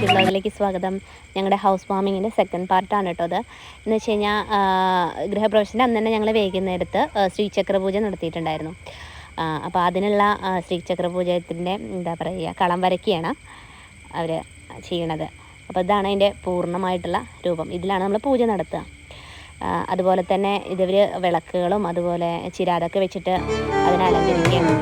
ഋഷി വ്ലോഗിലേക്ക് സ്വാഗതം. ഞങ്ങളുടെ house വാമിങ്ങിൻ്റെ second പാർട്ടാണ് കേട്ടോ അത്. എന്ന് വെച്ച് കഴിഞ്ഞാൽ ഗൃഹപ്രവേശൻ്റെ അന്ന് തന്നെ ഞങ്ങൾ വൈകുന്നേരത്ത് ശ്രീചക്ര പൂജ നടത്തിയിട്ടുണ്ടായിരുന്നു. അപ്പോൾ അതിനുള്ള ശ്രീചക്ര പൂജത്തിൻ്റെ എന്താ പറയുക, കളം വരയ്ക്കുകയാണ് അവർ ചെയ്യണത്. അപ്പോൾ ഇതാണ് അതിൻ്റെ പൂർണ്ണമായിട്ടുള്ള രൂപം. ഇതിലാണ് നമ്മൾ പൂജ നടത്തുക. അതുപോലെ തന്നെ ഇതവർ വിളക്കുകളും അതുപോലെ ചിരാതൊക്കെ വെച്ചിട്ട് അതിനെ അലങ്കരിക്കുകയാണ്.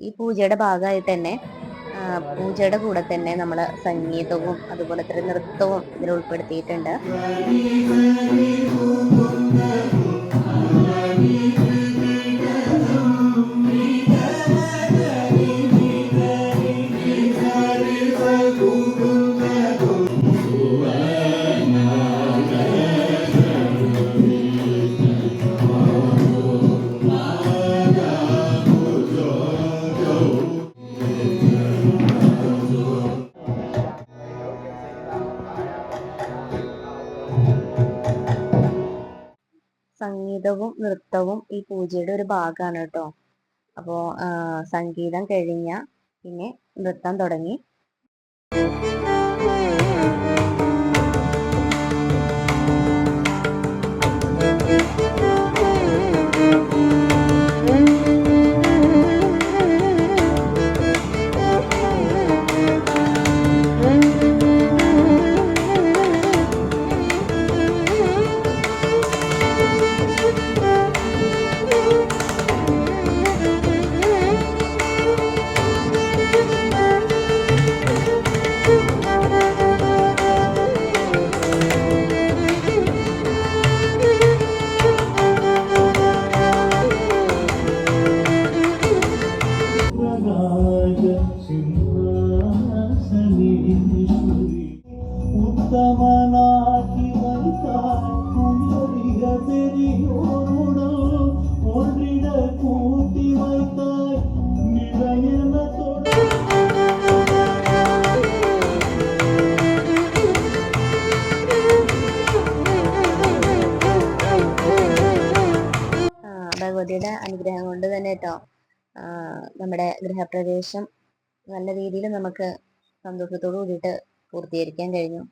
ഈ പൂജയുടെ ഭാഗമായി തന്നെ പൂജയുടെ കൂടെ തന്നെ നമ്മൾ സംഗീതവും അതുപോലെ തന്നെ നൃത്തവും ഇതിൽ ഉൾപ്പെടുത്തിയിട്ടുണ്ട്. സംഗീതവും നൃത്തവും ഈ പൂജയുടെ ഒരു ഭാഗമാണ് കേട്ടോ. അപ്പോൾ സംഗീതം കഴിഞ്ഞ പിന്നെ നൃത്തം തുടങ്ങി. ഭഗവതിയുടെ അനുഗ്രഹം കൊണ്ട് തന്നെ കേട്ടോ നമ്മുടെ ഗൃഹപ്രവേശം നല്ല രീതിയിൽ നമുക്ക് സന്തോഷത്തോടു കൂടിയിട്ട് പൂർത്തീകരിക്കാൻ കഴിഞ്ഞു.